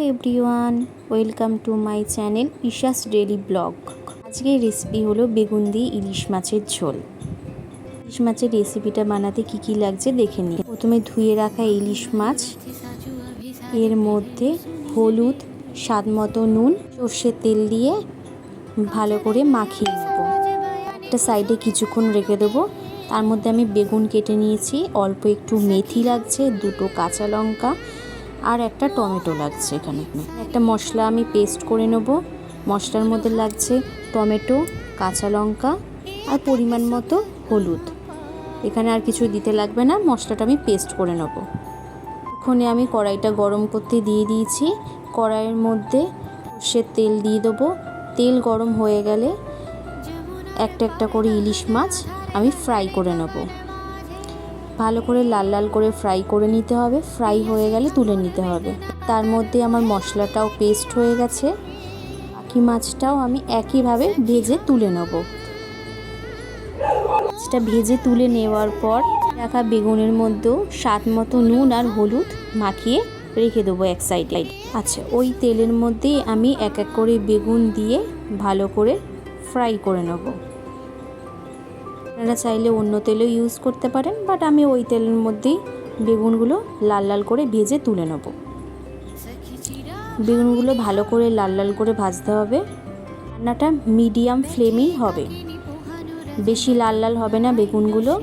Everyone, welcome to my channel Isha's daily blog. আজকের recipe হলো বেগুন দিয়ে ইলিশ মাছের ঝোল। ইলিশ মাছের রেসিপিটা বানাতে কি কি লাগছে দেখে নিই। প্রথমে ধুয়ে রাখা ইলিশ মাছ, এর মধ্যে হলুদ, স্বাদ মতো নুন, সর্ষের তেল দিয়ে ভালো করে মাখিয়ে নেব। একটা সাইডে কিছুক্ষণ রেখে দেবো। তার মধ্যে আমি বেগুন কেটে নিয়েছি, অল্প একটু মেথি লাগছে, দুটো কাঁচা লঙ্কা আর একটা টমেটো লাগছে। এখানে একটা মশলা আমি পেস্ট করে নেব। মশলার মধ্যে লাগছে টমেটো, কাঁচা লঙ্কা আর পরিমাণ মতো হলুদ। এখানে আর কিছু দিতে লাগবে না, মশলাটা আমি পেস্ট করে নেব। ওখানে আমি কড়াইটা গরম করতে দিয়ে দিয়েছি। কড়াইয়ের মধ্যে সর্ষের তেল দিয়ে দেবো। তেল গরম হয়ে গেলে একটা একটা করে ইলিশ মাছ আমি ফ্রাই করে নেব। ভালো করে লাল লাল করে ফ্রাই করে নিতে হবে। ফ্রাই হয়ে গেলে তুলে নিতে হবে। তার মধ্যে আমার মশলাটাও পেস্ট হয়ে গেছে। বাকি মাছটাও আমি একইভাবে ভেজে তুলে নেব। মাছটা ভেজে তুলে নেওয়ার পর রাখা বেগুনের মধ্যেও স্বাদ মতো নুন আর হলুদ মাখিয়ে রেখে দেবো এক সাইডে। আচ্ছা, ওই তেলের মধ্যেই আমি এক এক করে বেগুন দিয়ে ভালো করে ফ্রাই করে নেব। আপনারা চাইলে অন্য তেলও ইউজ করতে পারেন, বাট আমি ওই তেলের মধ্যেই বেগুনগুলো লাল লাল করে ভেজে তুলে নেব। বেগুনগুলো ভালো করে লাল লাল করে ভাজতে হবে। রান্নাটা মিডিয়াম ফ্লেমেই হবে, বেশি লাল লাল হবে না। বেগুনগুলো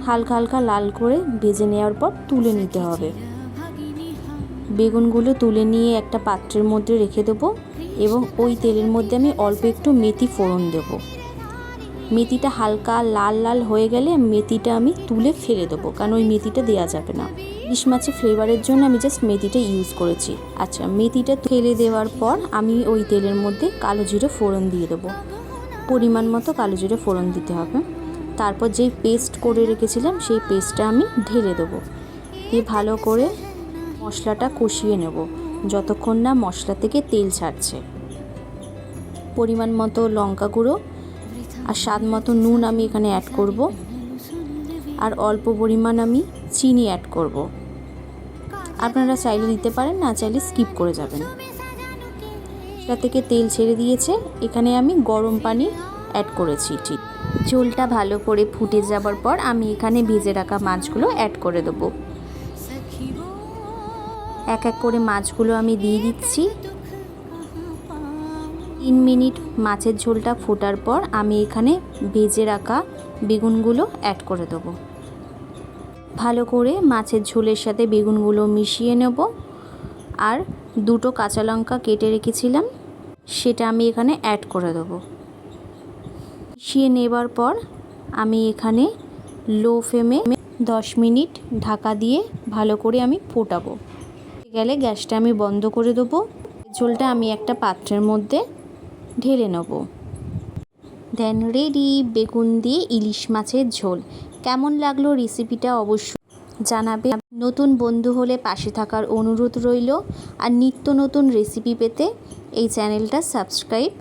হালকা হালকা লাল করে ভেজে নেওয়ার পর তুলে নিতে হবে। বেগুনগুলো তুলে নিয়ে একটা পাত্রের মধ্যে রেখে দেবো এবং ওই তেলের মধ্যে আমি অল্প একটু মেথি ফোড়ন দেবো। মেথিটা হালকা লাল লাল হয়ে গেলে মেথিটা আমি তুলে ফেলে দেবো, কারণ ওই মেথিটা দেওয়া যাবে না। ইলিশ মাছের ফ্লেভারের জন্য আমি জাস্ট মেথিটা ইউজ করেছি। আচ্ছা, মেথিটা ফেলে দেওয়ার পর আমি ওই তেলের মধ্যে কালো জিরে ফোড়ন দিয়ে দেবো। পরিমাণ মতো কালো জিরে ফোড়ন দিতে হবে। তারপর যেই পেস্ট করে রেখেছিলাম সেই পেস্টটা আমি ঢেলে দেবো। দিয়ে ভালো করে মশলাটা কষিয়ে নেব যতক্ষণ না মশলা থেকে তেল ছাড়ছে। পরিমাণ মতো লঙ্কা গুঁড়ো আর স্বাদ মতো নুন আমি এখানে অ্যাড করব। আর অল্প পরিমাণ আমি চিনি অ্যাড করব। আপনারা চাইলে দিতে পারেন, না চাইলে স্কিপ করে যাবেন। সেটা থেকে তেল ছেড়ে দিয়েছে। এখানে আমি গরম পানি অ্যাড করেছি। ঠিক ঝোলটা ভালো করে ফুটে যাবার পর আমি এখানে ভেজে রাখা মাছগুলো অ্যাড করে দেবো। এক এক করে মাছগুলো আমি দিয়ে দিচ্ছি। 3 মিনিট মাছের ঝোলটা ফোটার পর আমি এখানে ভেজে রাখা বেগুনগুলো অ্যাড করে দেবো। ভালো করে মাছের ঝোলের সাথে বেগুনগুলো মিশিয়ে নেব। আর দুটো কাঁচা লঙ্কা কেটে রেখেছিলাম সেটা আমি এখানে অ্যাড করে দেবো। মিশিয়ে নেবার পর আমি এখানে লো ফ্লেমে 10 মিনিট ঢাকা দিয়ে ভালো করে আমি ফোটাবো। গেলে গ্যাসটা আমি বন্ধ করে দেবো। ঝোলটা আমি একটা পাত্রের মধ্যে ঢেলে নেব। দেন রেডি বেগুন দিয়ে ইলিশ মাছের ঝোল। কেমন লাগলো রেসিপিটা অবশ্যই জানাবে। নতুন বন্ধু হলে পাশে থাকার অনুরোধ রইল। আর নিত্য নতুন রেসিপি পেতে এই চ্যানেলটা সাবস্ক্রাইব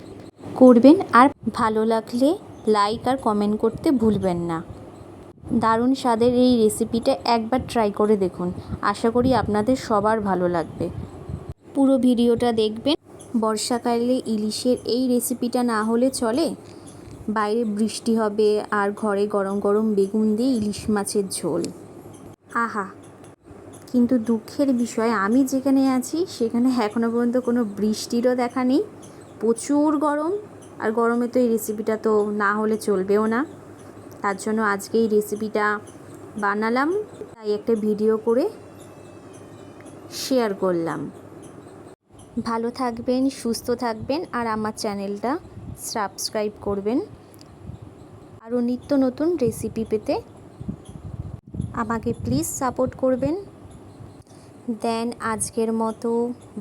করবেন। আর ভালো লাগলে লাইক আর কমেন্ট করতে ভুলবেন না। দারুণ স্বাদের এই রেসিপিটা একবার ট্রাই করে দেখুন। আশা করি আপনাদের সবার ভালো লাগবে। পুরো ভিডিওটা দেখবেন। বর্ষাকালে ইলিশের এই রেসিপিটা না হলে চলে। বাইরে বৃষ্টি হবে আর ঘরে গরম গরম বেগুন দিয়ে ইলিশ মাছের ঝোল, আহা! কিন্তু দুঃখের বিষয়, আমি যেখানে আছি সেখানে এখনও পর্যন্ত কোনো বৃষ্টিরও দেখা নেই। প্রচুর গরম। আর গরমে তো এই রেসিপিটা তো না হলে চলবেও না। তার জন্য আজকে এই রেসিপিটা বানালাম, তাই একটা ভিডিও করে শেয়ার করলাম। ভালো থাকবেন, সুস্থ থাকবেন আর আমার চ্যানেলটা সাবস্ক্রাইব করবেন। আরও নিত্য নতুন রেসিপি পেতে আমাকে প্লিজ সাপোর্ট করবেন। দেন আজকের মতো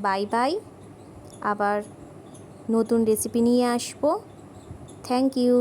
বাই বাই। আবার নতুন রেসিপি নিয়ে আসবো। Thank you.